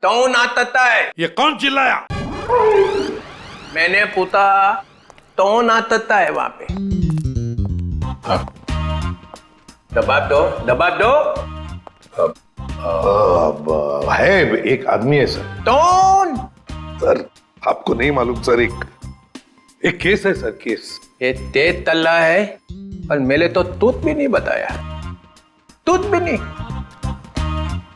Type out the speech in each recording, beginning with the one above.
तो नातता है। ये कौन चिल्लाया? मैंने पूछा तो नातता है वहां पे। दबाव दो, दबाव दो। अब है एक आदमी है सर। कौन? सर आपको नहीं मालूम सर, एक केस है सर, केस। ये तेज तल्ला है और मैंने तो तूत भी नहीं बताया, तूत भी नहीं।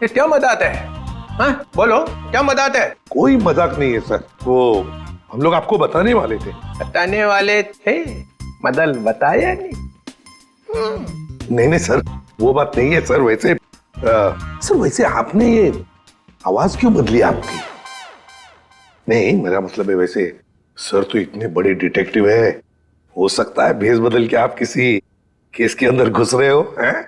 ये क्या मजाक है? हाँ बोलो, क्या मजाक है? कोई मजाक नहीं है सर, वो हम लोग आपको बताने वाले थे। बताने वाले थे, मदल बताया नहीं। नहीं सर, वो बात नहीं है सर। वैसे सर वैसे आपने ये आवाज क्यों बदली आपकी? नहीं मेरा मतलब है, वैसे सर तो इतने बड़े डिटेक्टिव है, हो सकता है भेस बदल के आप किसी केस के अंदर घुस रहे हो हैं?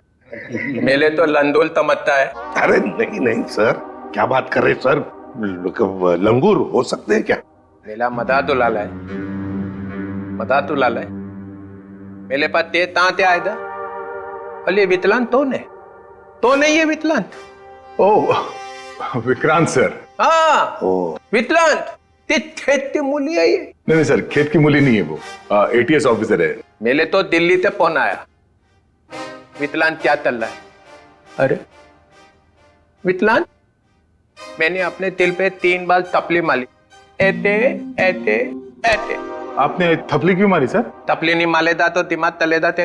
मेले तो लंदोल तमत्ता है। अरे नहीं नहीं सर, क्या बात कर रहे सर, लंगूर हो सकते हैं क्या? मेला मदा तो लाला है, मदा तो लाला है। मेले पास ते ताते आए था, अली वितलान तो नहीं है वितलान। ओह विक्रांत सर। हाँ वितलान ते खेत मूली है ये। नहीं सर, खेत की मूली नहीं है वो, एटीएस ऑफिसर है। मेले तो दिल्ली से फोन आया, वितलान क्या चल रहा है? अरे वितलान, मैंने अपने दिल पे 3 बार तपली मारी, ऐते ऐते ऐते। आपने थपली क्यों मारी सर? तपली नहीं मालेदा तो दिमाग तलेदा थे।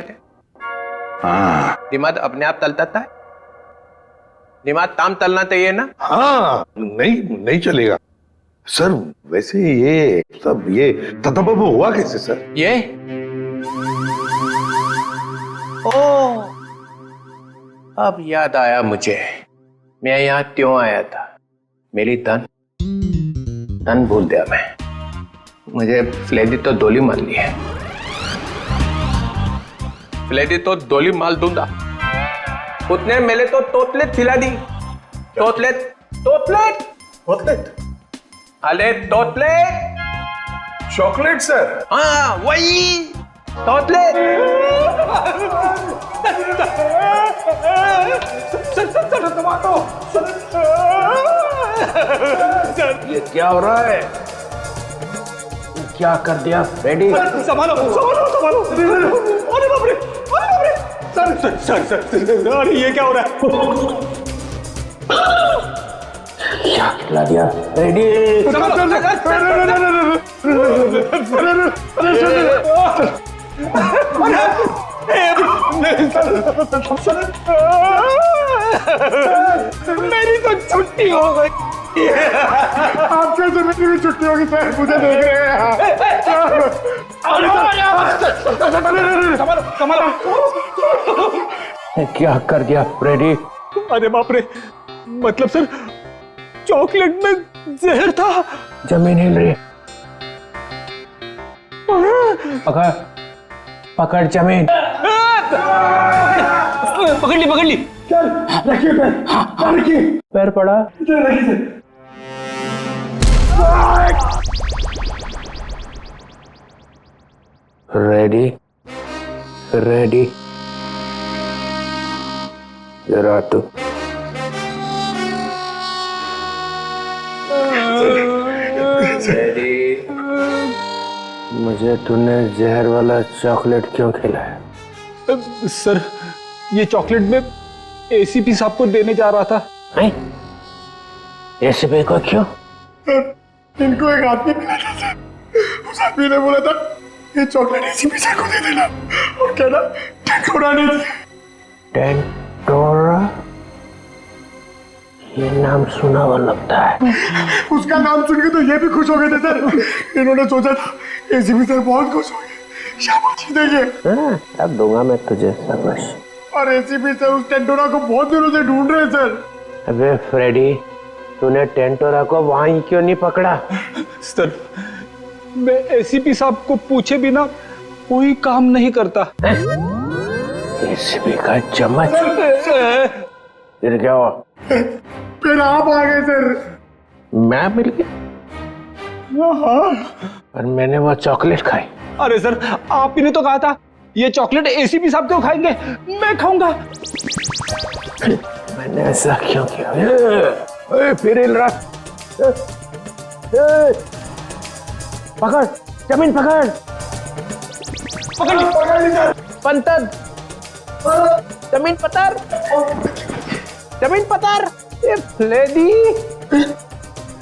हाँ दिमाग अपने आप तलता था, दिमाग ताम तलना चाहिए ना। हाँ नहीं चलेगा सर। वैसे ये सब ये ततबब हुआ कैसे सर? ये ओ अब याद आया मुझे, मैं यहाँ क्यों आया था। मेरी तन भूल दिया मैं, मुझे फ्लेडी तो दोली मार ली है। फ्लेडी तो दोली माल दूंगा, उतने मेले तो तोतलेट खिला दी। तोतलेट तोतलेट चॉकलेट? अरे तोतलेट, चॉकलेट सर? हाँ वही तोतलेट। ये क्या हो रहा है? क्या कर दिया रेडी? संभालो संभालो संभालो। अरे बाप रे, अरे बाप रे। सर अरे ये क्या हो रहा है? क्या खिला दिया? रेडी? मेरी तो छुट्टी हो गई। आप कैसे मेरी भी छुट्टी होगी सर? मुझे देख रहे हैं। क्या कर दिया रेडी? अरे बाप रे, मतलब सर चॉकलेट में जहर था। जमीन हिल रही है, पकड़ पकड़ जमीन। पकड़ ली। चल रखिए पैर, हाँ रखिए। पैर पड़ा, रखिए सर। रेडी जरा तू। रेडी? मुझे तूने जहर वाला चॉकलेट क्यों खिलाया? सर ये चॉकलेट में एसीपी साहब को देने जा रहा था। एसीपी को क्यों? इनको एक आदमी मिला था सर, उस आदमी ने बोला था ये चॉकलेट एसीपी साहब को दे देना और कहना टेंटोरा ने दी। टेंटोरा? ये नाम सुना हुआ लगता है। उसका नाम सुन के तो ये भी खुश हो गए थे सर। इन्होंने सोचा था एसीपी सर बहुत खुश हो गए, शाबाशी देंगे। अब दूंगा मैं तुझे शाबाश। और एसीपी सर उस टेंटोरा को बहुत दिनों से ढूंढ रहे सर। अबे फ्रेडी, तूने टेंटोरा को वहीं क्यों नहीं पकड़ा? सर मैं एसीपी साहब को पूछे बिना कोई काम नहीं करता। एसीपी का चम्मच? फिर क्या हुआ? फिर आप आ गए सर। मैं मिल गया? और मैंने वो चॉकलेट खाई। अरे सर आप ही ने तो कहा था ये चॉकलेट एसीपी साहब क्यों खाएंगे, मैं खाऊंगा। मैंने ऐसा क्यों किया? फिर हिल रहा, पकड़, जमीन पकड़, पंतर, जमीन पतर, जमीन पतर। लेडी,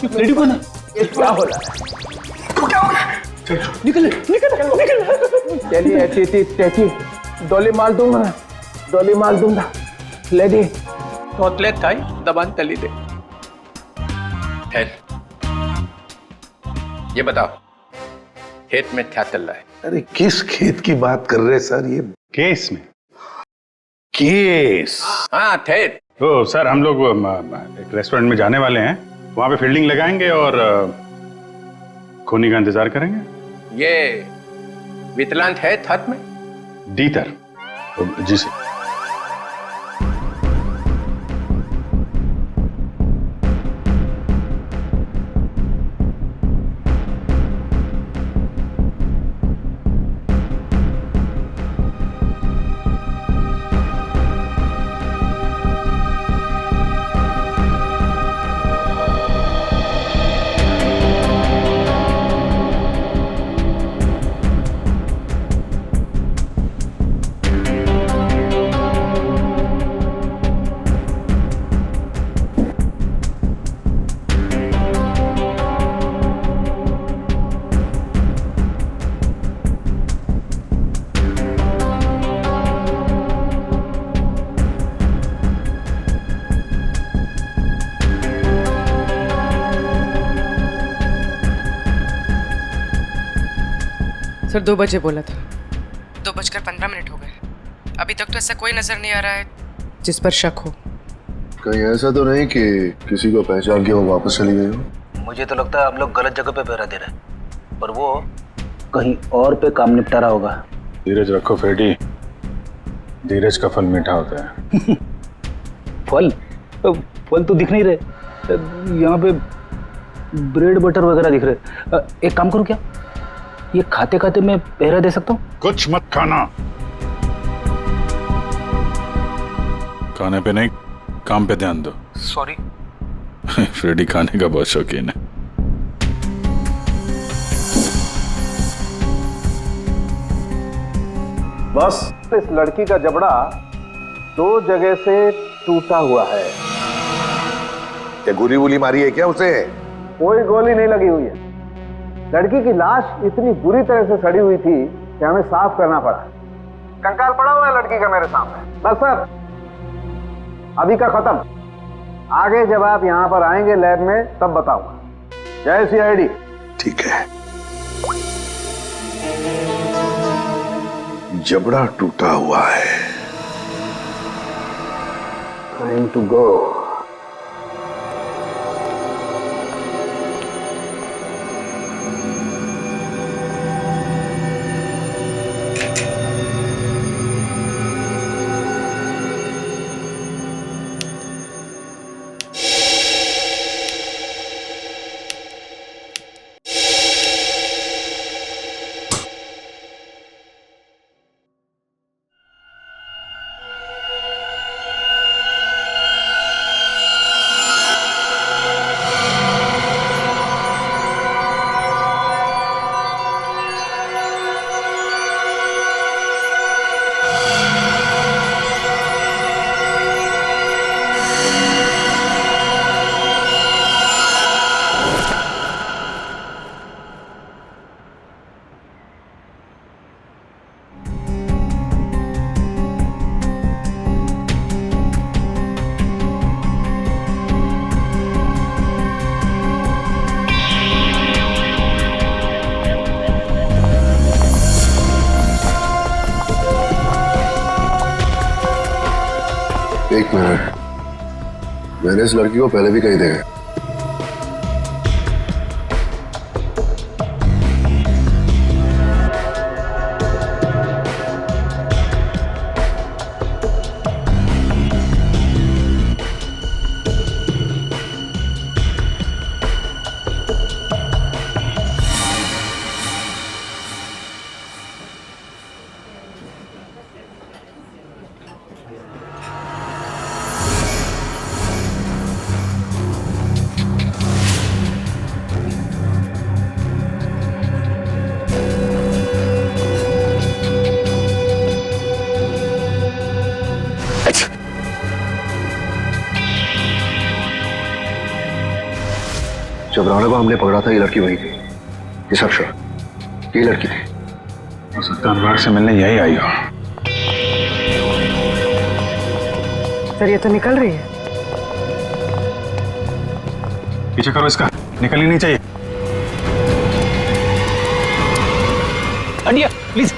लेडी कौन है? क्या हो रहा है? क्या हो गया? निकल निकल निकल। चलिए ऐसी डोली मार दूंगा, डोली मार दूंगा। लेडी थोतले थाई दबान तली दे। ये बताओ खेत में क्या चल रहा है? अरे किस खेत की बात कर रहे सर? ये केस में। केस? हाँ खेत। तो सर हम लोग एक रेस्टोरेंट में जाने वाले हैं, वहां पे फील्डिंग लगाएंगे और खूनी का इंतजार करेंगे। ये विकलांग है हाथ में? दीतर। जी सर। सर 2 बजे बोला था। 2:15 हो गए। अभी तक तो ऐसा कोई नजर नहीं आ रहा है जिस पर शक हो। कहीं ऐसा तो नहीं कि किसी को पहचान के वो वापस चली गई हो? मुझे तो लगता है हम लोग गलत जगह पे पहरा दे रहे हैं, पर वो कहीं और पे काम निपटा रहा होगा। धीरज रखो फ्रेडी, धीरज का फल मीठा होता है। फल फल तो दिख नहीं रहे यहाँ पे, ब्रेड बटर वगैरह दिख रहे। एक काम करूं क्या, ये खाते खाते मैं पहरा दे सकता हूँ? कुछ मत खाना। खाने पे नहीं, काम पे ध्यान दो। सॉरी। फ्रेडी खाने का बहुत शौकीन है। बस इस लड़की का जबड़ा 2 जगह से टूटा हुआ है। क्या गोली वोली मारी है क्या उसे? कोई गोली नहीं लगी हुई है। लड़की की लाश इतनी बुरी तरह से सड़ी हुई थी कि हमें साफ करना पड़ा। कंकाल पड़ा हुआ है लड़की का मेरे सामने। बस सर, अभी का खत्म। आगे जब आप यहाँ पर आएंगे लैब में तब बताऊंगा। जय CID। ठीक है। जबड़ा टूटा हुआ है। Time to go. एक मिनट, मैंने इस लड़की को पहले भी कहीं देखा है। जब राणा को हमने पकड़ा था ये लड़की वही थी। ये सब श्योर, ये लड़की थी। हो सकता है अनुराग से मिलने यही आई हो। सर ये तो निकल रही है। पीछे करो इसका, निकलनी नहीं चाहिए। हटिए प्लीज।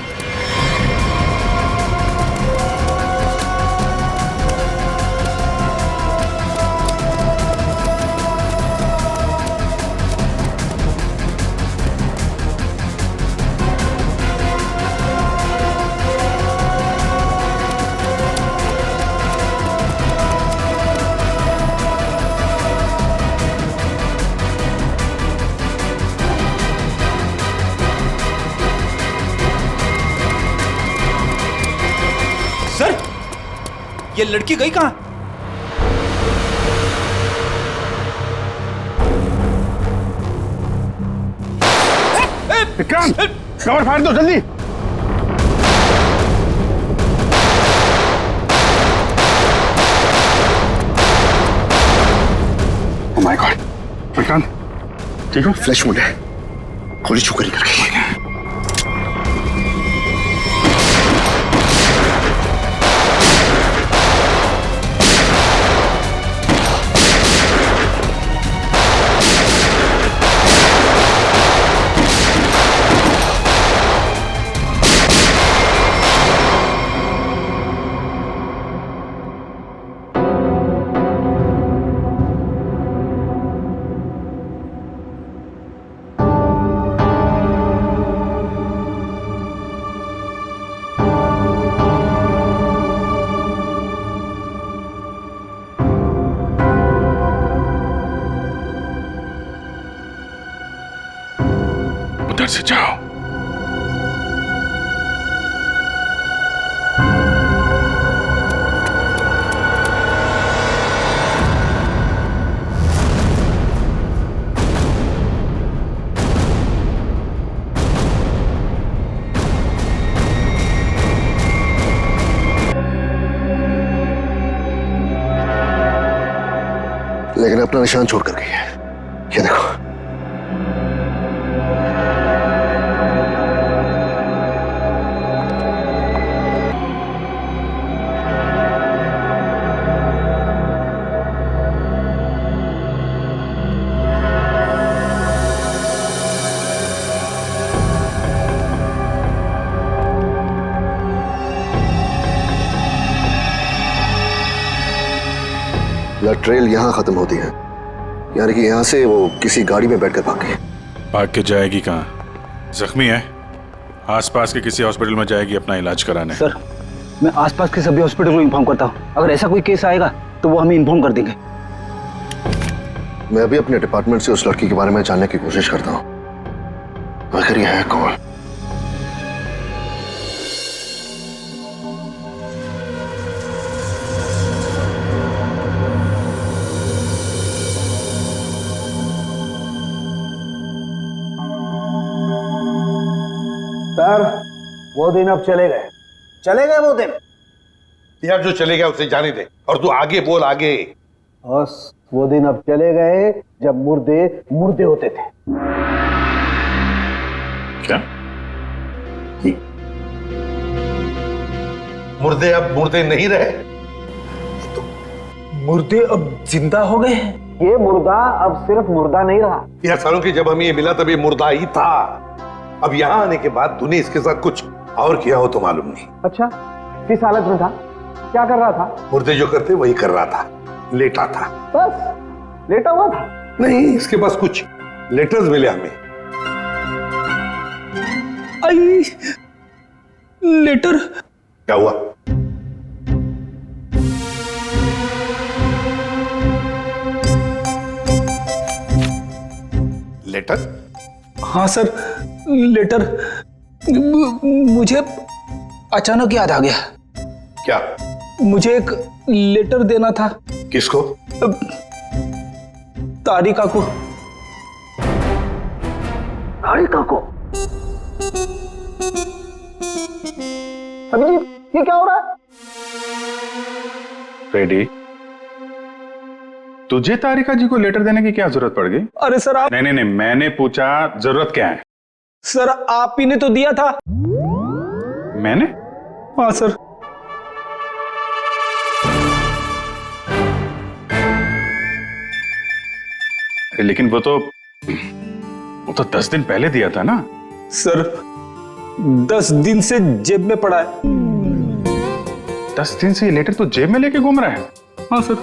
सर, ये लड़की गई कहाँ? विक्रांत, कवर फाड़ दो जल्दी। ओह माय गॉड, विक्रांत ठीक हो? फ्लैश मूड है, गोली छू कर निकल गई। उधर से जाओ। लेकिन अपना निशान छोड़ कर गई है, ये देखो। ट्रेल यहां खत्म होती है, यानी कि यहां से वो किसी गाड़ी में बैठकर भाग गई। भाग के जाएगी कहाँ? जख्मी है, आसपास के किसी हॉस्पिटल में जाएगी अपना इलाज कराने। सर मैं आसपास के सभी हॉस्पिटल को इन्फॉर्म करता हूँ, अगर ऐसा कोई केस आएगा तो वो हमें इन्फॉर्म कर देंगे। मैं अभी अपने डिपार्टमेंट से उस लड़की के बारे में जानने की कोशिश करता हूँ, आखिर ये है कौन। सर वो दिन अब चले गए वो दिन। यार जो चले गया उसे जाने दे, और तू आगे बोल आगे। बस वो दिन अब चले गए जब मुर्दे मुर्दे होते थे। क्या? मुर्दे अब मुर्दे नहीं रहे, मुर्दे अब जिंदा हो गए हैं। ये मुर्दा अब सिर्फ मुर्दा नहीं रहा। यार सालों की जब हमें ये मिला तब ये मुर्दा ही था। अब यहाँ आने के बाद तूने इसके साथ कुछ और किया हो तो मालूम नहीं। अच्छा किस हालत में था, क्या कर रहा था? मुर्दे जो करते वही कर रहा था, लेटा था। बस लेटा हुआ था? नहीं, इसके पास कुछ लेटर्स मिले हमें। आई लेटर। क्या हुआ? लेटर? हाँ सर, लेटर। मुझे अचानक याद आ गया। क्या? मुझे एक लेटर देना था। किसको? तारिका को। तारिका को? अभिजीत ये क्या हो रहा है? रेडी? तुझे तारिका जी को लेटर देने की क्या जरूरत पड़ गई? अरे सर आप, नहीं, मैंने पूछा जरूरत क्या है। सर आप ही ने तो दिया था। मैंने? हाँ सर। अरे लेकिन वो तो 10 दिन पहले दिया था ना। सर 10 दिन से जेब में पड़ा है। 10 दिन से ये लेटर तो जेब में लेके घूम रहा है? हाँ सर।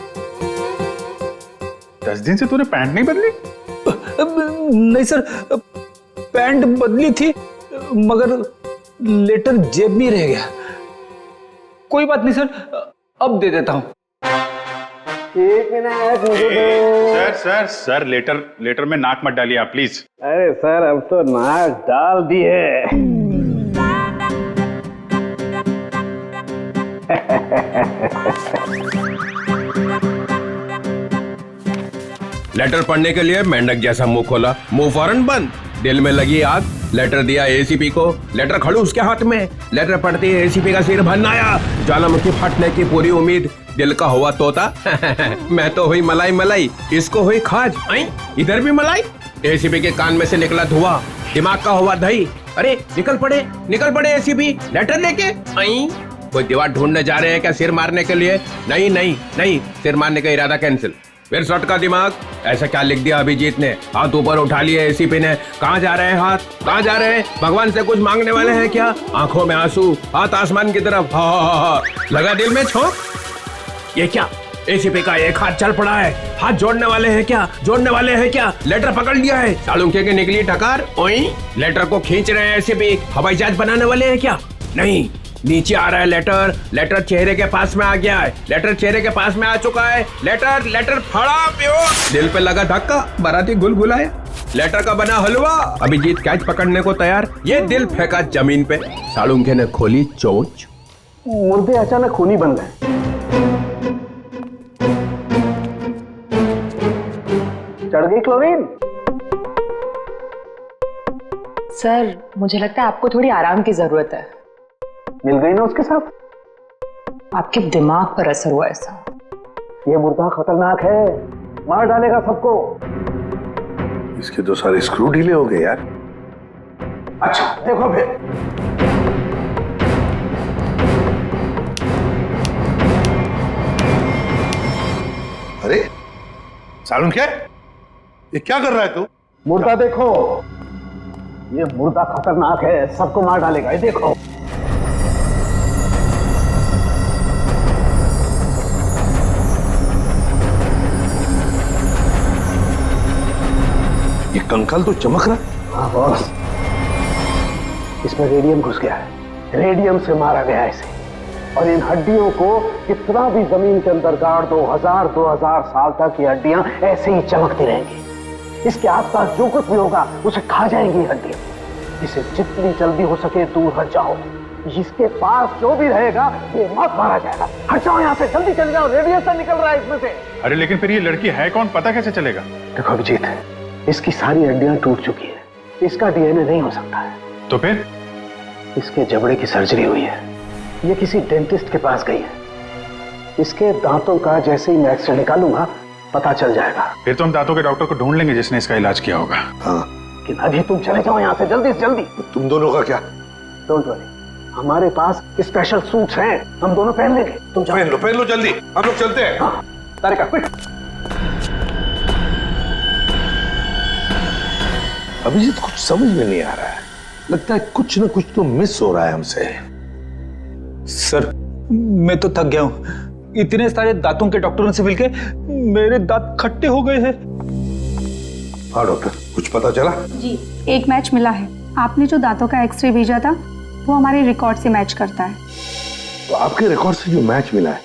10 दिन से तूने पैंट नहीं बदली? नहीं सर, पैंट बदली थी मगर लेटर जेब में रह गया। कोई बात नहीं सर, अब दे देता हूं। एक मिनट मुझे दो। सर लेटर में नाक मत डालिए आप प्लीज। अरे सर अब तो नाक डाल दी है। लेटर पढ़ने के लिए मेंढक जैसा मुंह खोला, मुंह फौरन बंद। दिल में लगी आग। लेटर दिया एसीपी को, लेटर खड़ूस के हाथ में। लेटर पढ़ते ही एसीपी का सिर भन्नाया, ज्वालामुखी फटने की पूरी उम्मीद। दिल का हुआ तोता मैं तो हुई मलाई मलाई, इसको हुई खाज। इधर भी मलाई। एसीपी के कान में से निकला धुआं, दिमाग का हुआ दही। अरे निकल पड़े एसीपी लेटर लेके। कोई दीवार ढूंढने जा रहे हैं क्या सिर मारने के लिए? नहीं, सिर मारने का इरादा कैंसिल। फिर शॉट का दिमाग। ऐसा क्या लिख दिया अभिजीत ने? हाथ ऊपर उठा लिए एसीपी ने। कहाँ जा रहे हैं हाथ? कहाँ जा रहे हैं? भगवान से कुछ मांगने वाले हैं क्या? आंखों में आंसू, हाथ आसमान की तरफ। हा। लगा दिल में छोंक। ये क्या? एसीपी का एक हाथ चल पड़ा है। हाथ जोड़ने वाले हैं क्या? लेटर पकड़ लिया है। सालुंखे की निकली टकार। ओई लेटर को खींच रहे हैं एसीपी। हवाई जहाज बनाने वाले हैं क्या? नहीं, नीचे आ रहा है लेटर चेहरे के पास में आ गया है। लेटर चेहरे के पास में आ चुका है। लेटर फड़ा प्यो। दिल पे लगा धक्का, बाराती गुलगुलाया। लेटर का बना हलवा। अभिजीत कैच पकड़ने को तैयार, ये दिल फेंका जमीन पे। सालुंखे ने खोली चोंच। मुर्दे अचानक खूनी बन गए। चढ़ गई क्लोरीन। सर मुझे लगता है आपको थोड़ी आराम की जरूरत है। मिल गई ना उसके साथ? आपके दिमाग पर असर हुआ ऐसा। ये मुर्दा खतरनाक है, मार डालेगा सबको। इसके तो सारे स्क्रू ढीले हो गए यार। अच्छा देखो फिर। अरे सालुंखे, ये क्या कर रहा है तू? मुर्दा देखो, ये मुर्दा खतरनाक है, सबको मार डालेगा। ये देखो। ये कंकाल तो चमक रहा है। हाँ बॉस, इसमें रेडियम घुस गया है। रेडियम से मारा गया है इसे। और इन हड्डियों को कितना भी जमीन के अंदर गाड़ दो, 2000 साल तक ये हड्डियां ऐसे ही चमकती रहेंगी। इसके आसपास जो कुछ भी होगा उसे खा जाएंगी हड्डियां। इसे जितनी जल्दी हो सके दूर हट जाओ। इसके पास जो भी रहेगा ये मत मारा जाएगा। हट जाओ यहाँ से, जल्दी चले जाओ। रेडिएशन निकल रहा है इसमें से। अरे लेकिन फिर ये लड़की है कौन, पता कैसे चलेगा? देखो अभिजीत, इसकी सारी हड्डियां टूट चुकी है। इसका डीएनए नहीं हो सकता है। तो फिर? इसके जबड़े की सर्जरी हुई है। ये किसी डेंटिस्ट के पास गई है। इसके दांतों का जैसे ही मैं एक्सरे निकालूंगा पता चल जाएगा। फिर तो हम दांतों के डॉक्टर को ढूंढ लेंगे जिसने इसका इलाज किया होगा। हाँ, लेकिन अभी तुम चले जाओ यहाँ से जल्दी से जल्दी। तुम दोनों का क्या? डोंट वरी, हमारे पास स्पेशल सूट्स हैं, हम दोनों पहन लेंगे। तुम जाओ। पहन लो जल्दी, हम लोग चलते हैं। हाँ, तारिका क्विक। अभिजीत कुछ समझ में नहीं आ रहा है। लगता है कुछ ना कुछ तो मिस हो रहा है हमसे। सर मैं तो थक गया हूं। इतने सारे दांतों के डॉक्टरों से मिलके मेरे दांत खट्टे हो गए हैं। हाँ डॉक्टर, कुछ पता चला? जी, एक मैच मिला है। आपने जो दांतों का एक्सरे भेजा था वो हमारे रिकॉर्ड से मैच करता है। तो आपके रिकॉर्ड से जो मैच मिला है,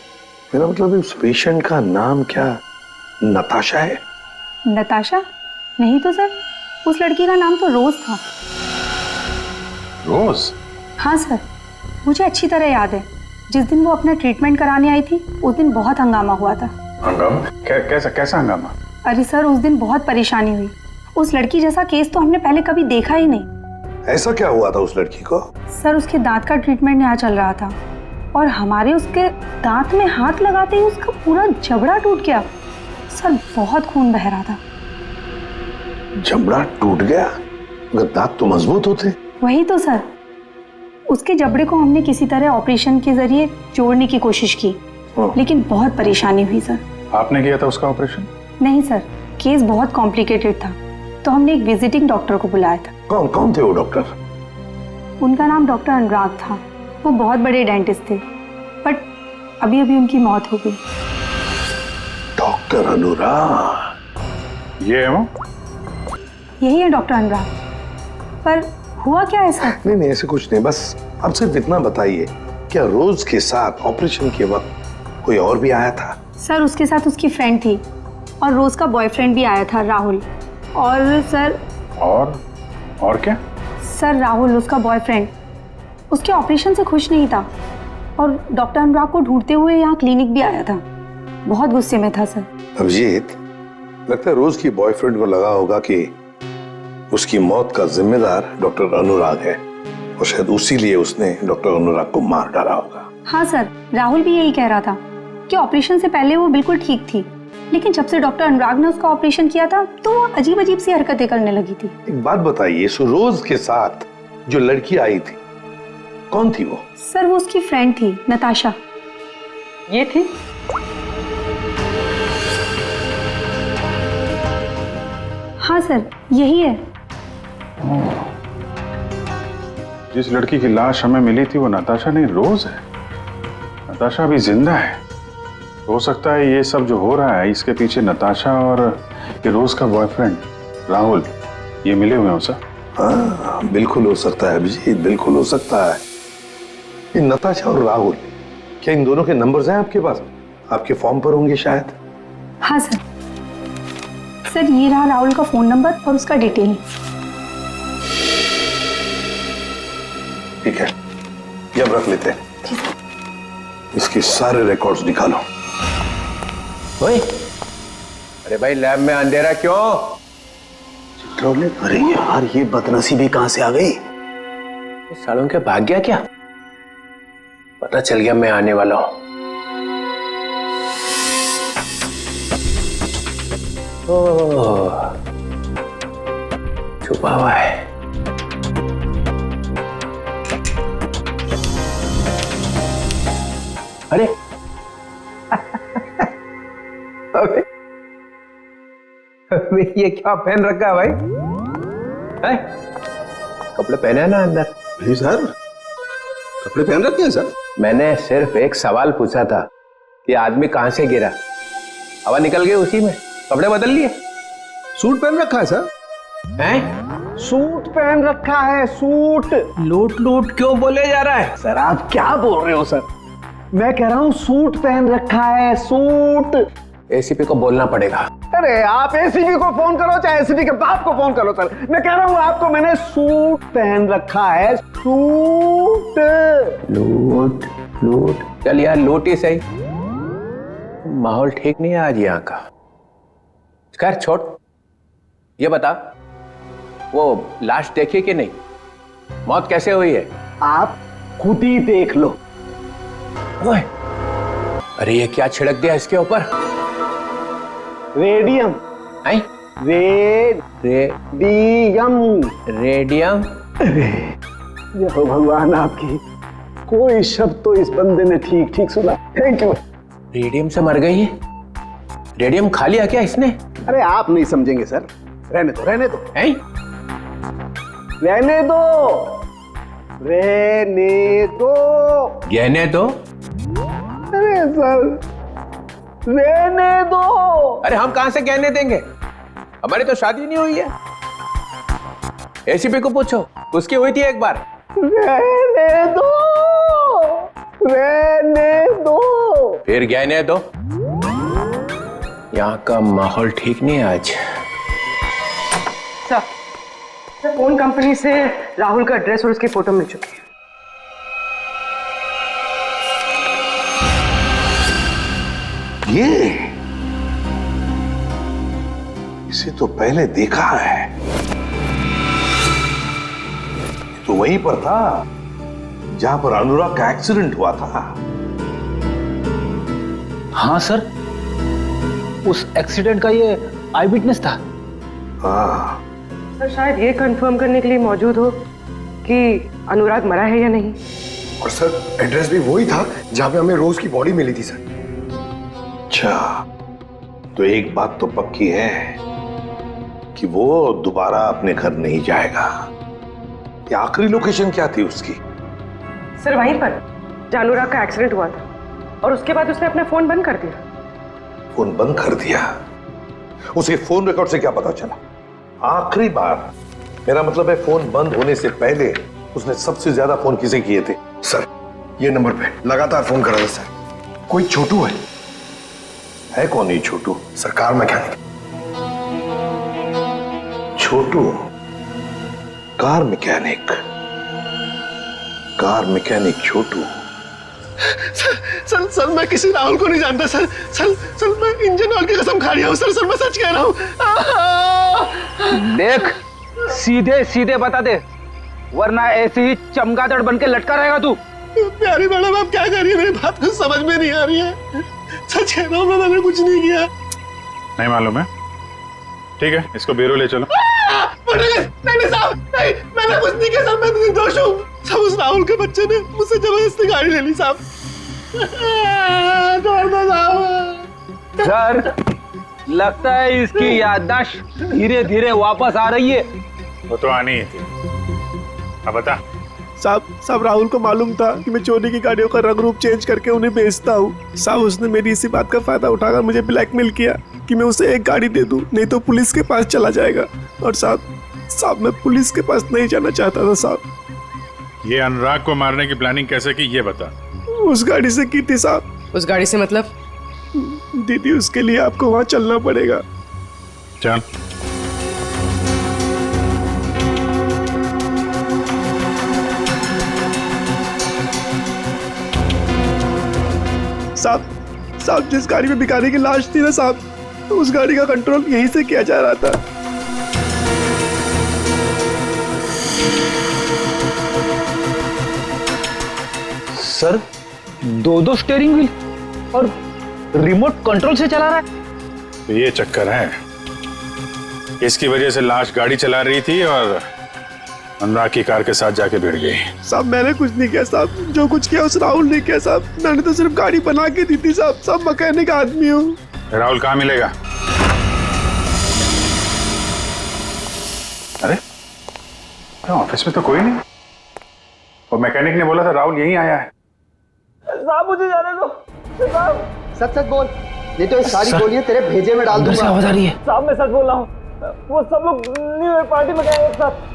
मेरा मतलब उस पेशेंट का नाम क्या नताशा है? नताशा? नहीं तो सर, उस लड़की का नाम तो रोज था। रोज? हाँ सर, मुझे अच्छी तरह याद है। जिस दिन वो अपना ट्रीटमेंट कराने आई थी उस दिन बहुत हंगामा हुआ था। हंगामा? कैसा हंगामा? अरे सर, उस दिन बहुत परेशानी हुई। उस लड़की जैसा केस तो हमने पहले कभी देखा ही नहीं। ऐसा क्या हुआ था उस लड़की को? सर, उसके दांत का ट्रीटमेंट यहाँ चल रहा था और हमारे उसके दांत में हाथ लगाते ही उसका पूरा जबड़ा टूट गया। सर बहुत खून बह रहा था। जबड़ा टूट गया, मगर दांत तो मजबूत होते। वही तो सर, उसके जबड़े को हमने किसी तरह ऑपरेशन के जरिए जोड़ने की कोशिश की, लेकिन बहुत परेशानी हुई सर। आपने किया था उसका ऑपरेशन? नहीं सर, केस बहुत कॉम्प्लिकेटेड था, तो हमने एक विजिटिंग डॉक्टर को बुलाया था। कौन कौन थे वो डॉक्टर? उनका नाम डॉक्टर अनुराग था। वो बहुत बड़े डेंटिस्ट थे, बट अभी अभी उनकी मौत हो गई। डॉक्टर अनुराग? ये है वो? यही है डॉक्टर अनुराग। पर हुआ क्या है सर? नहीं नहीं, ऐसे कुछ नहीं, बस आप सिर्फ इतना बताइए, क्या रोज के साथ ऑपरेशन के वक्त कोई और भी आया था? सर उसके साथ उसकी फ्रेंड थी, और रोज का बॉयफ्रेंड भी आया था, राहुल। और सर और क्या? सर राहुल, उसका बॉयफ्रेंड, उसके ऑपरेशन से खुश नहीं था, और डॉक्टर अनुराग को ढूंढते हुए यहाँ क्लिनिक भी आया था। बहुत गुस्से में था सर। अभिजीत, लगता है रोज की बॉयफ्रेंड को लगा होगा कि उसकी मौत का जिम्मेदार डॉक्टर अनुराग है, और शायद उसी लिए उसने डॉक्टर अनुराग को मार डाला होगा। हाँ सर, राहुल भी यही कह रहा था कि ऑपरेशन से पहले वो बिल्कुल ठीक थी, लेकिन जब से डॉक्टर अनुराग ने उसका ऑपरेशन किया था तो वो अजीब अजीब सी हरकतें करने लगी थी। एक बात बताइए, सो रोज के साथ जो लड़की आई थी, कौन थी वो? सर वो उसकी फ्रेंड थी, नताशा। ये थी? हाँ सर, यही है। जिस लड़की की लाश हमें मिली थी वो नताशा नहीं, रोज है। नताशा अभी जिंदा है। हो सकता है ये सब जो हो रहा है इसके पीछे नताशा और ये रोज का बॉयफ्रेंड राहुल ये मिले हुए हो सर। हाँ बिल्कुल हो सकता है अभिजीत, बिल्कुल हो सकता है। ये नताशा और राहुल, क्या इन दोनों के नंबर्स हैं आपके पास? आपके फॉर्म पर होंगे शायद। हाँ सर। सर ये रहा राहुल का फोन नंबर और उसका डिटेल। ठीक है, ये अब रख लेते हैं। इसके सारे रिकॉर्ड्स निकालो। ओए, अरे भाई लैब में अंधेरा क्यों? अरे यार, ये बदनसीबी कहां से आ गई? सालों के भाग गया क्या? पता चल गया मैं आने वाला हूं। ओह, छुपा हुआ है। अरे अबे ये क्या पहन रखा है भाई? है? कपड़े पहने हैं ना अंदर? नहीं सर, कपड़े पहन रखे हैं सर। मैंने सिर्फ एक सवाल पूछा था कि आदमी कहां से गिरा, हवा निकल गई उसी में, कपड़े बदल लिए। सूट पहन रखा है सर। हैं? सूट पहन रखा है, सूट। लूट लूट क्यों बोले जा रहा है? सर आप क्या बोल रहे हो सर? मैं कह रहा हूँ सूट पहन रखा है, सूट। एसीपी को बोलना पड़ेगा। अरे आप एसीपी को फोन करो चाहे एसीपी के बाप को फोन करो सर, मैं कह रहा हूँ आपको मैंने सूट पहन रखा है, सूट। लूट लूट, चल यार लूट ही सही। माहौल ठीक नहीं है आज यहाँ का। खैर छोड़, ये बता वो लाश देखी कि नहीं? मौत कैसे हुई है? आप खुद ही देख लो। ओए, अरे ये क्या छिड़क दिया इसके ऊपर? रेडियम। हैं? रेडियम। रेडियम? ये हो भगवान आपकी, कोई शब्द तो इस बंदे ने ठीक ठीक सुना। Thank you. रेडियम से मर गई है? रेडियम खा लिया क्या इसने? अरे आप नहीं समझेंगे सर, रहने दो रहने दो। हैं? रहने दो, रहने दो। गहने दो? अरे सर रहने दो। अरे हम कहां से गहने देंगे, हमारी तो शादी नहीं हुई है। एसीपी को पूछो, उसकी हुई थी एक बार। रहने दो, रहने दो। फिर गहने दो। यहाँ का माहौल ठीक नहीं है आज। सर फोन कंपनी से राहुल का एड्रेस और उसकी फोटो मिल चुकी है। ये इसे तो पहले देखा है, तो वहीं पर था जहां पर अनुराग का एक्सीडेंट हुआ था। हाँ सर, उस एक्सीडेंट का ये आई विटनेस था। हाँ सर शायद ये कंफर्म करने के लिए मौजूद हो कि अनुराग मरा है या नहीं। और सर एड्रेस भी वही था जहां पे हमें रोज की बॉडी मिली थी सर। अच्छा, तो एक बात तो पक्की है कि वो दोबारा अपने घर नहीं जाएगा। ये आखिरी लोकेशन क्या थी उसकी? सर वहीं पर जहाँ अनुराग का एक्सीडेंट हुआ था, और उसके बाद उसने अपना फोन बंद कर दिया। फोन बंद कर दिया? उसे फोन रिकॉर्ड से क्या पता चला? आखिरी बार, मेरा मतलब है फोन बंद होने से पहले उसने सबसे ज्यादा फोन किसे किए थे? सर ये नंबर पे लगातार फोन कर रहा था सर। कोई छोटू है कौन ये Chhotu? Sir, car mechanic. Chhotu car mechanic? Car mechanic Chhotu? Sir मैं किसी राहुल को नहीं जानता सर। सर मैं इंजन ऑयल की कसम खा रहा हूँ सर मैं सच कह रहा हूँ। देख, सीधे सीधे बता दे, वरना ऐसे ही चमगादड़ बन के लटका रहेगा तू। प्यारी मैडम आप क्या कर रही है? मेरी बात कुछ समझ में नहीं आ रही है। सच कह रहा हूँ मैंने कुछ नहीं किया। नहीं मालूम है? ठीक है, इसको ब्यूरो ले चलो। नहीं साहब, नहीं मैंने कुछ नहीं किया सर, मैं निर्दोष हूँ। सब उस राहुल के बच्चे ने मुझसे जबरदस्ती गाड़ी ले ली साहब। छोड़ दो साहब। सर, लगता है इसकी याददाश्त धीरे धीरे वापस आ रही है। वो तो आनी ही थी। अब बता। साहब राहुल को मालूम था कि मैं चोरी की गाड़ियों का रंग रूप चेंज करके उन्हें बेचता हूँ। साहब उसने मेरी इसी बात का फायदा उठाकर मुझे ब्लैकमेल किया कि मैं उसे एक गाड़ी दे दूं, नहीं तो पुलिस के पास चला जाएगा। और साहब मैं पुलिस के पास नहीं जाना चाहता था साहब। ये अनुराग को मारने की प्लानिंग कैसे की ये बता। उस गाड़ी से की थी साहब। उस गाड़ी से मतलब? दीदी उसके लिए आपको वहां चलना पड़ेगा। चल। साहब जिस गाड़ी में भिखारी की लाश थी ना साहब, तो उस गाड़ी का कंट्रोल यहीं से किया जा रहा था। सर, दो स्टीयरिंग व्हील और रिमोट कंट्रोल से चला रहा है। तो ये चक्कर है, इसकी वजह से लाश गाड़ी चला रही थी और अनुराग की कार के साथ जाके भिड़ गई। साहब मैंने कुछ नहीं किया साहब, जो कुछ किया उस राहुल ने किया साहब। मैंने तो सिर्फ गाड़ी बना के दी थी साहब। सब मैकेनिक आदमी हूँ। राहुल कहाँ मिलेगा? अरे ऑफिस में तो कोई नहीं। और मैकेनिक ने बोला था राहुल यहीं आया है। साहब मुझे जाने दो। साहब सच बोल, नहीं तो ये सारी गोलियां तेरे भेजे में डाल दूंगा। आवाज आ रही है। साहब मैं सच बोल रहा हूँ, वो सब लोग न्यू ईयर पार्टी में गए एक साथ।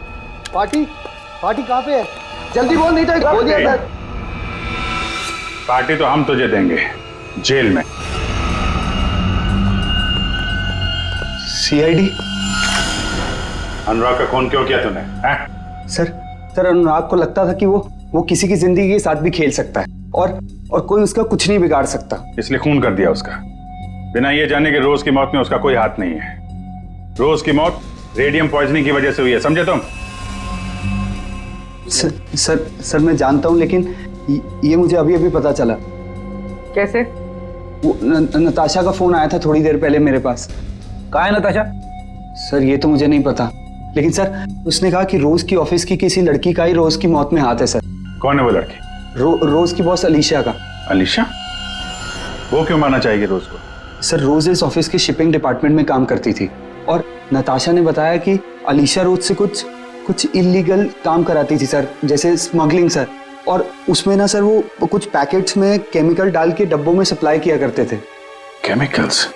पार्टी कहाँ पे है? जल्दी बोल, नहीं तो गोलियां अंदर। पार्टी तो हम तुझे देंगे जेल में। सीआईडी? अनुराग का खून क्यों किया तूने? सर अनुराग को लगता था कि वो किसी की जिंदगी के साथ भी खेल सकता है और कोई उसका कुछ नहीं बिगाड़ सकता, इसलिए खून कर दिया उसका, बिना ये जाने कि रोज की मौत में उसका कोई हाथ नहीं है। रोज की मौत रेडियम पॉइजनिंग की वजह से हुई है, समझे तुम? सर मैं जानता हूं, लेकिन ये मुझे अभी अभी पता चला। कैसे? वो नताशा का फोन आया था थोड़ी देर पहले मेरे पास। कहाँ है नताशा? सर ये तो मुझे नहीं पता, लेकिन सर उसने कहा कि रोज की ऑफिस की किसी लड़की का ही रोज की मौत में हाथ है। सर कौन है वो लड़की? रोज की बॉस अलीशा का। अलीशा? वो क्यों मारना चाहेगी रोज को? सर रोज इस ऑफिस के शिपिंग डिपार्टमेंट में काम करती थी और नताशा ने बताया कि अलीशा रोज से कुछ इलीगल काम कराती थी सर, जैसे स्मगलिंग सर। और उसमें ना सर वो कुछ पैकेट्स में केमिकल डाल के डब्बों में सप्लाई किया करते थे। केमिकल्स?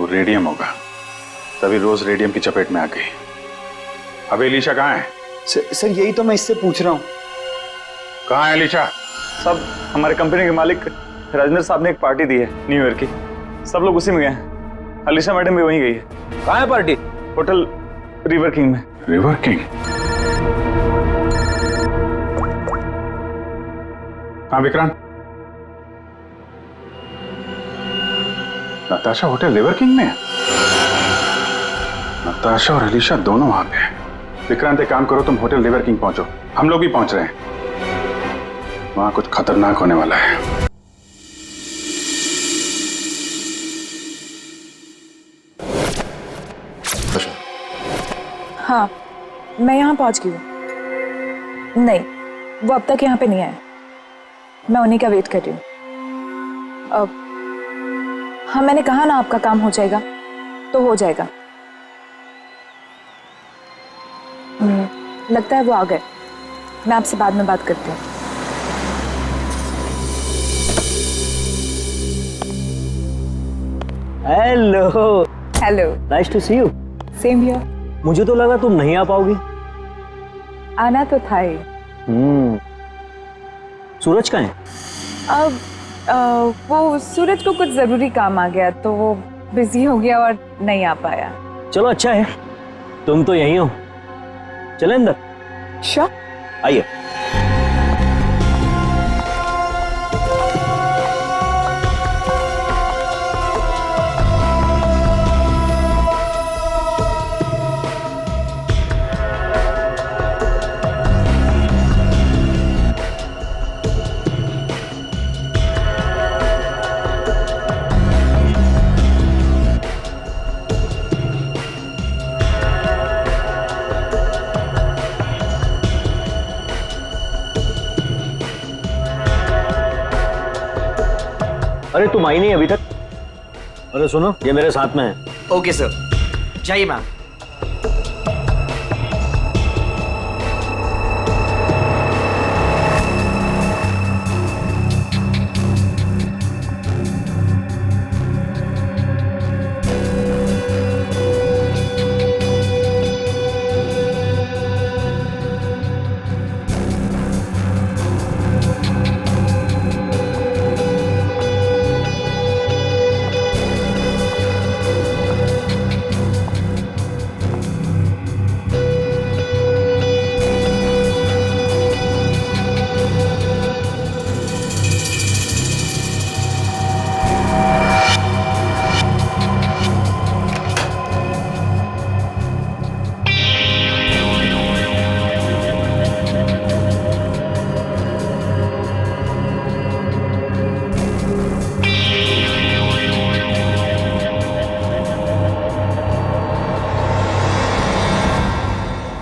वो रेडियम होगा, तभी रोज रेडियम की चपेट में आ गई। अब अलीशा कहाँ है? सर यही तो मैं इससे पूछ रहा हूँ। कहाँ है अलीशा? साहब हमारे कंपनी के मालिक राजेंद्र साहब ने एक पार्टी दी है न्यू ईयर की, सब लोग उसी में गए हैं। अलीशा मैडम भी वहीं गई है। कहाँ है पार्टी? होटल रिवर किंग में। River King? हाँ Vikrant, Natasha hotel River King में है? नताशा और अलीशा दोनों वहां पे हैं। विक्रांत एक काम करो, तुम होटल रिवर किंग पहुंचो, हम लोग भी पहुंच रहे हैं। वहां कुछ खतरनाक होने वाला है। हाँ, मैं यहाँ पहुँच गई हूँ। नहीं, वो अब तक यहाँ पे नहीं आए। मैं उन्हीं का वेट कर रही हूँ। हाँ, मैंने कहा ना आपका काम हो जाएगा तो हो जाएगा। लगता है वो आ गए। मैं आपसे बाद में बात करती हूँ। Hello. Hello. Nice to see you. Same here. मुझे तो लगा तुम नहीं आ पाओगी। आना तो था ही। सूरज कहाँ है? अब वो सूरज को कुछ जरूरी काम आ गया तो वो बिजी हो गया और नहीं आ पाया। चलो अच्छा है, तुम तो यहीं हो। चले अंदर। श्योर। आइए। अरे तुम आई नहीं अभी तक? अरे सुनो, ये मेरे साथ में है। ओके सर, जाइए मैम।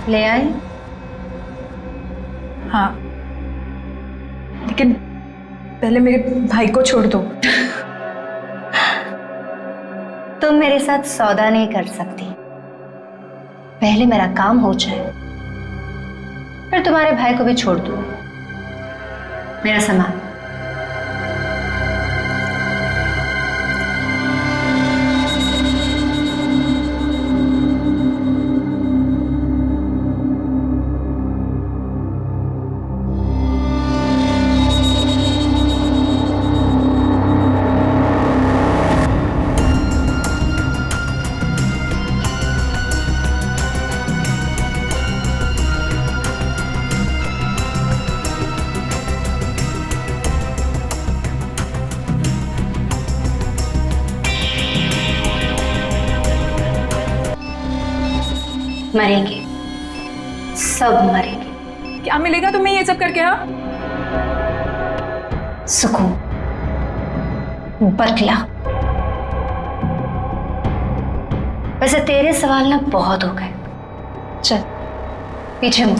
ले आई? हाँ, लेकिन पहले मेरे भाई को छोड़ दो। तुम मेरे साथ सौदा नहीं कर सकती। पहले मेरा काम हो जाए, फिर तुम्हारे भाई को भी छोड़ दो। मेरा सामान। मरेंगे, सब मरेंगे। क्या मिलेगा तुम्हें ये सब करके? हाँ, सुकून, बदला। वैसे तेरे सवाल ना बहुत हो गए। चल पीछे मुड़।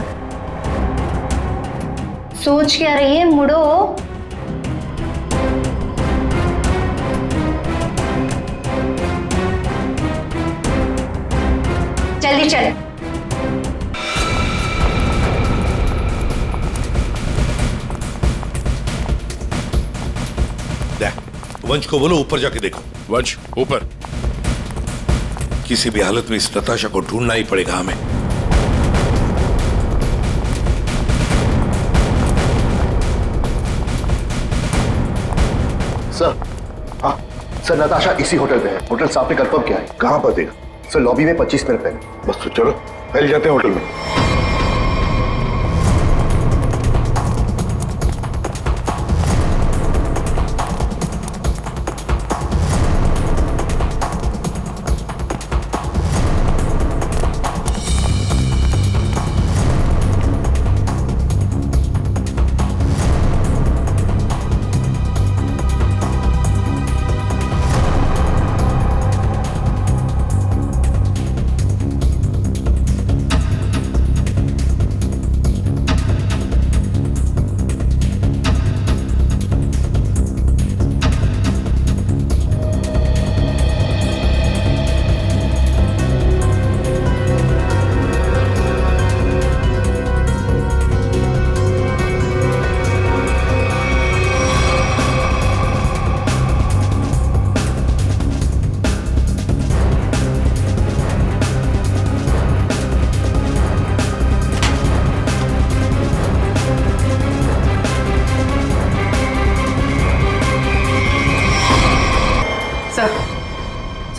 सोच क्या रही है? मुड़ो। जल्दी चल। वंश को बोलो ऊपर जाके देखो। वंश ऊपर। किसी भी हालत में इस नताशा को ढूंढना ही पड़ेगा हमें। सर, हाँ सर, नताशा इसी होटल पे है। होटल साहब ने कंफर्म किया है। कहां पर देखा? सर लॉबी में 25 मिनट पहले। बस तो चलो पहले जाते हैं होटल में।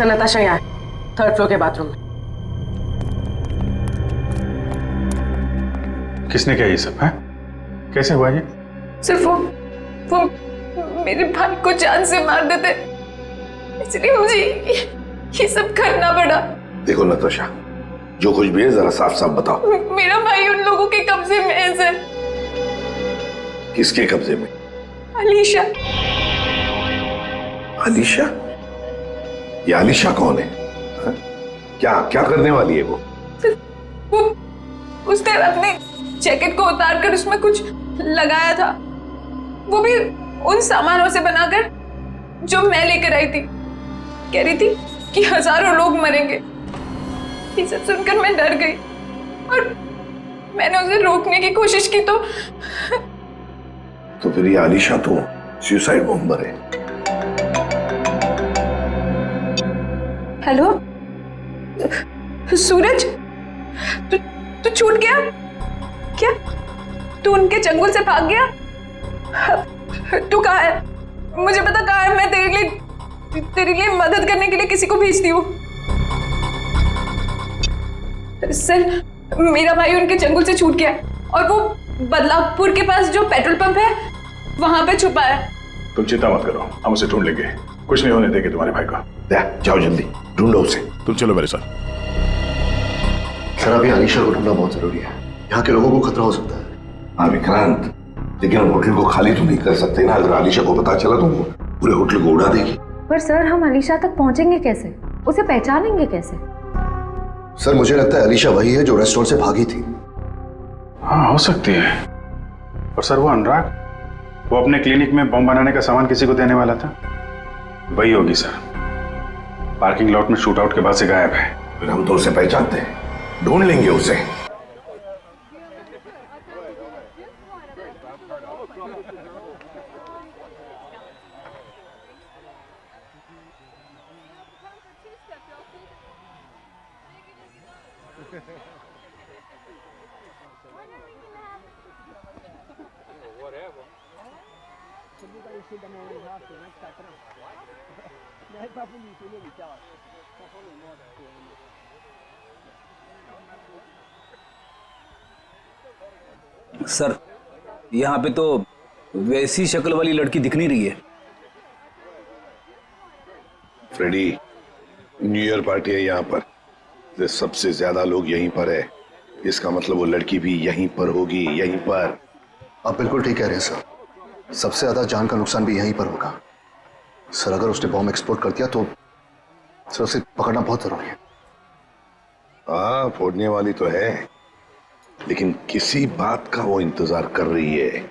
सर नताशा यहाँ है, 3rd फ्लोर के बाथरूम में। किसने किया ये सब है? कैसे हुआ ये? सिर्फ वो मेरे भाई को जान से मार देते, इसलिए मुझे ये सब करना पड़ा। देखो नताशा, जो कुछ भी है जरा साफ साफ बताओ। मेरा भाई उन लोगों के कब्जे में है सर। किसके कब्जे में? अलीशा। अलीशा? ये अलीशा कौन है? हा? क्या क्या करने वाली है वो? उसने अपने जैकेट को उतारकर उसमें कुछ लगाया था, वो भी उन सामानों से बनाकर जो मैं लेकर आई थी। कह रही थी कि हजारों लोग मरेंगे। ये सब सुनकर मैं डर गई और मैंने उसे रोकने की कोशिश की तो फिर ये अलीशा तो सुसाइड बॉम्बर है। हेलो सूरज, तू छूट गया क्या? तू उनके चंगुल से भाग गया? तू कहाँ है? मुझे पता कहाँ है। मैं तेरे लिए मदद करने के लिए किसी को भेजती हूँ। सर, मेरा भाई उनके चंगुल से छूट गया और वो बदलापुर के पास जो पेट्रोल पंप है वहां पे छुपा है। तुम चिंता मत करो, हम उसे ढूंढ लेंगे। कुछ नहीं होने देंगे तुम्हारे भाई को। जाओ जल्दी ढूंढो उसे। तुम चलो मेरे साथ। सर अभी अलीशा को ढूंढना बहुत जरूरी है, यहाँ के लोगों को खतरा हो सकता है। हाँ विक्रांत, लेकिन हम होटल को खाली तो नहीं कर सकते ना। अगर अलीशा को पता चला तो वो पूरे होटल को उड़ा देगी। पर सर, हम अलीशा तक पहुंचेंगे कैसे? उसे पहचानेंगे कैसे? सर मुझे लगता है अलीशा वही है जो रेस्टोरेंट से भागी थी। हाँ हो सकती है। और सर वो अनुराग, वो अपने क्लिनिक में बम बनाने का सामान किसी को देने वाला था, वही होगी सर। पार्किंग लॉट में शूट आउट के बाद से गायब है। फिर हम तो उसे पहचानते हैं, ढूंढ लेंगे उसे। सर, यहाँ पे तो वैसी शक्ल वाली लड़की दिख नहीं रही है। फ्रेडी, न्यू ईयर पार्टी है यहाँ पर, सबसे ज्यादा लोग यहीं पर है। इसका मतलब वो लड़की भी यहीं पर होगी, यहीं पर। आप बिल्कुल ठीक कह रहे हैं सर, सबसे ज्यादा जान का नुकसान भी यहीं पर होगा। सर अगर उसने बॉम्ब एक्सप्लोड कर दिया तो सर उसे पकड़ना बहुत जरूरी है। हाँ फोड़ने वाली तो है, लेकिन किसी बात का वो इंतजार कर रही है।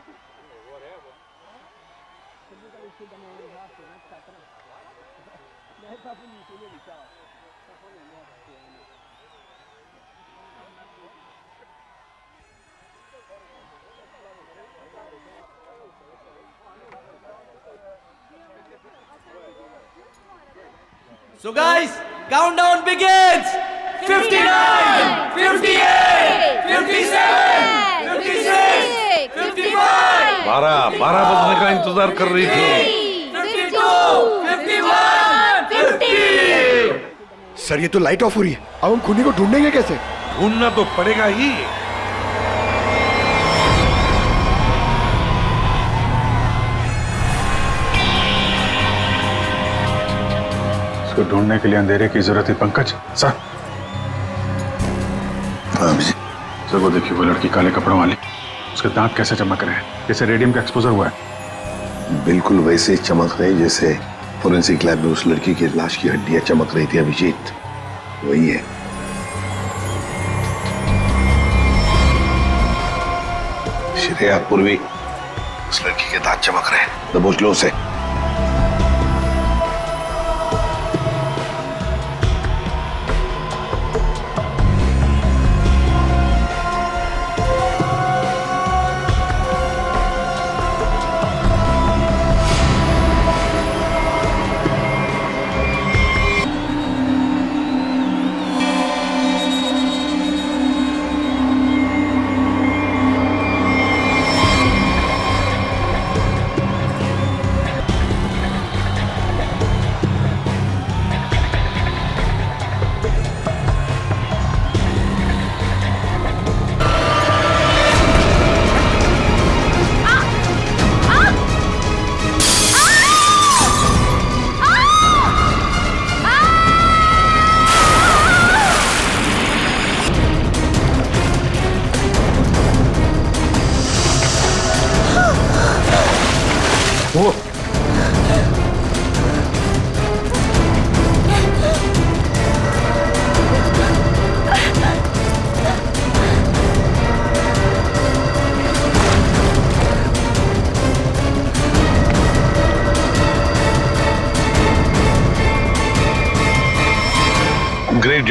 So guys, countdown begins. 59, 58, 57, 56, 55. 12 बजने का इंतजार कर रही थी। 52, 51, 50. सर ये तो लाइट ऑफ हो रही है, अब हम खूनी को ढूंढेंगे कैसे? ढूंढना तो पड़ेगा ही। इसको ढूंढने के लिए अंधेरे की जरूरत है पंकज। सर सर वो देखिए, वो लड़की काले कपड़ों वाली, उसके दांत कैसे चमक रहे हैं, जैसे रेडियम का एक्सपोजर हुआ है। बिल्कुल वैसे चमक रही जैसे फोरेंसिक लैब में उस लड़की की लाश की हड्डियां चमक रही थी। अभिजीत वही है। श्रेया पूर्वी, उस लड़की के दांत चमक रहे हैं। दबोच लो उसे।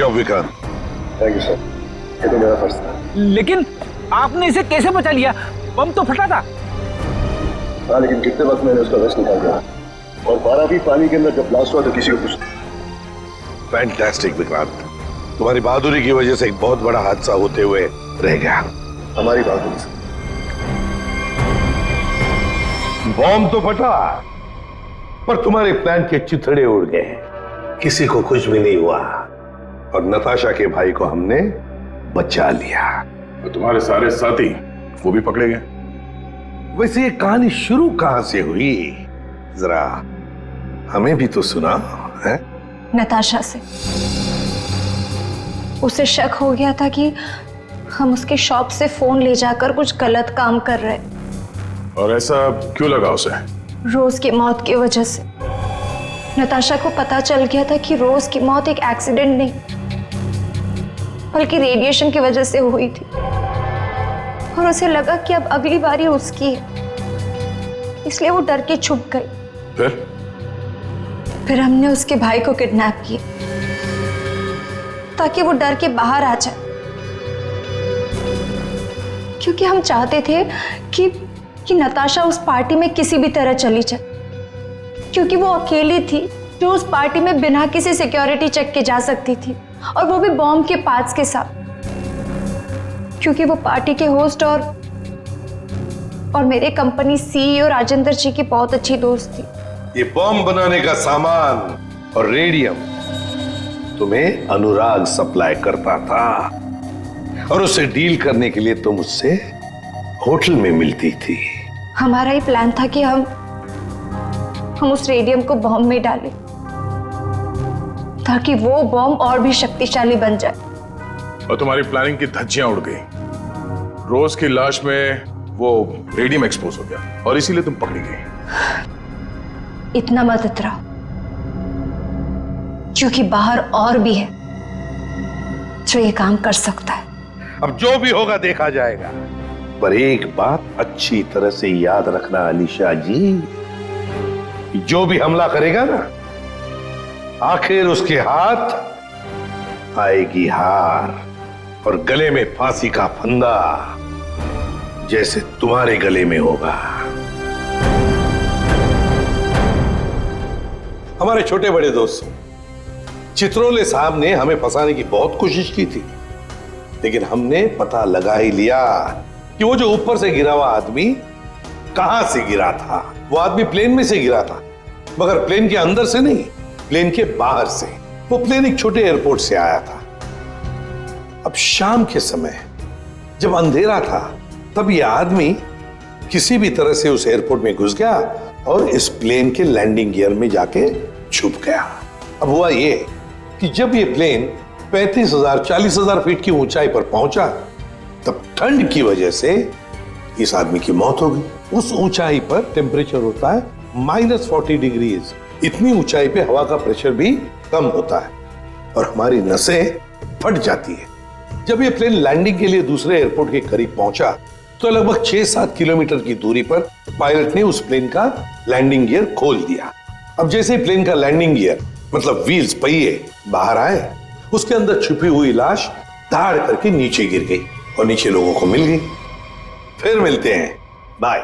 Job Vikrant. Thank you sir, ये तो मेरा फर्ज था। लेकिन आपने इसे कैसे बचा लिया? बम तो फटा था। हाँ, लेकिन कितने वक्त मैंने उसका वेस्ट निकाल दिया, और 12 फीट पानी के अंदर जब ब्लास्ट हुआ तो किसी को कुछ। फैंटास्टिक विक्रांत, तुम्हारी बहादुरी की वजह से एक बहुत बड़ा हादसा होते हुए रह गया। हमारी बहादुरी से। बॉम्ब तो फटा, पर तुम्हारे प्लान के चिथड़े उड़ गए, किसी को कुछ भी नहीं हुआ, और नताशा के भाई को हमने बचा लिया। तो तुम्हारे सारे साथी वो भी पकड़े गए। वैसे ये कहानी शुरू कहां से हुई, जरा हमें भी तो सुना है। नताशा से। उसे शक हो गया था कि हम उसके शॉप से फोन ले जाकर कुछ गलत काम कर रहे। और ऐसा क्यों लगा उसे? रोज की मौत की वजह से। नताशा को पता चल गया था कि रोज की मौत एक एक्सीडेंट नहीं, बल्कि रेडिएशन की वजह से हुई थी, और उसे लगा कि अब अगली बारी उसकी है, इसलिए वो डर के छुप गई। फिर हमने उसके भाई को किडनैप किया ताकि वो डर के बाहर आ जाए, क्योंकि हम चाहते थे कि नताशा उस पार्टी में किसी भी तरह चली जाए, क्योंकि वो अकेली थी जो उस पार्टी में बिना किसी सिक्योरिटी चेक के जा सकती थी, और वो भी बॉम्ब के पार्ट्स के साथ, क्योंकि वो पार्टी के होस्ट और मेरे कंपनी सीईओ राजेंद्र जी की बहुत अच्छी दोस्त थी। ये बॉम्ब बनाने का सामान और रेडियम तुम्हें अनुराग सप्लाई करता था, और उससे डील करने के लिए तुम उससे होटल में मिलती थी। हमारा ही प्लान था कि हम उस रेडियम को बॉम्ब में डालें ताकि वो बॉम्ब और भी शक्तिशाली बन जाए। और तुम्हारी प्लानिंग की धज्जियां उड़ गई। रोज की लाश में वो रेडियम एक्सपोज हो गया, और इसीलिए तुम पकड़ी गई। इतना मत इतराओ, क्योंकि बाहर और भी है जो ये काम कर सकता है। अब जो भी होगा देखा जाएगा, पर एक बात अच्छी तरह से याद रखना अलीशा जी, जो भी हमला करेगा ना, आखिर उसके हाथ आएगी हार, और गले में फांसी का फंदा, जैसे तुम्हारे गले में होगा। हमारे छोटे बड़े दोस्त चित्रोले साहब ने हमें फंसाने की बहुत कोशिश की थी, लेकिन हमने पता लगा ही लिया कि वो जो ऊपर से गिरा हुआ आदमी कहां से गिरा था। वो आदमी प्लेन में से गिरा था, मगर प्लेन के अंदर से नहीं, प्लेन के बाहर से। वो प्लेन एक छोटे एयरपोर्ट से आया था। अब शाम के समय जब अंधेरा था, तब यह आदमी किसी भी तरह से उस एयरपोर्ट में घुस गया और इस प्लेन के लैंडिंग गियर में जाके छुप गया। अब हुआ ये कि जब ये प्लेन 35,000-40,000 फीट की ऊंचाई पर पहुंचा, तब ठंड की वजह से इस आदमी की मौत हो गई। उस ऊंचाई पर टेम्परेचर होता है -40 डिग्रीज। इतनी ऊंचाई पे हवा का प्रेशर भी कम होता है और हमारी नसें फट जाती है। जब ये प्लेन लैंडिंग के लिए दूसरे एयरपोर्ट के करीब पहुंचा, तो लगभग 6-7 किलोमीटर की दूरी पर पायलट ने उस प्लेन का लैंडिंग गियर खोल दिया। अब जैसे ही प्लेन का लैंडिंग गियर मतलब व्हील्स, पहिए बाहर आए, उसके अंदर छुपी हुई लाश धाड़ करके नीचे गिर गई और नीचे लोगों को मिल गई। फिर मिलते हैं, बाय।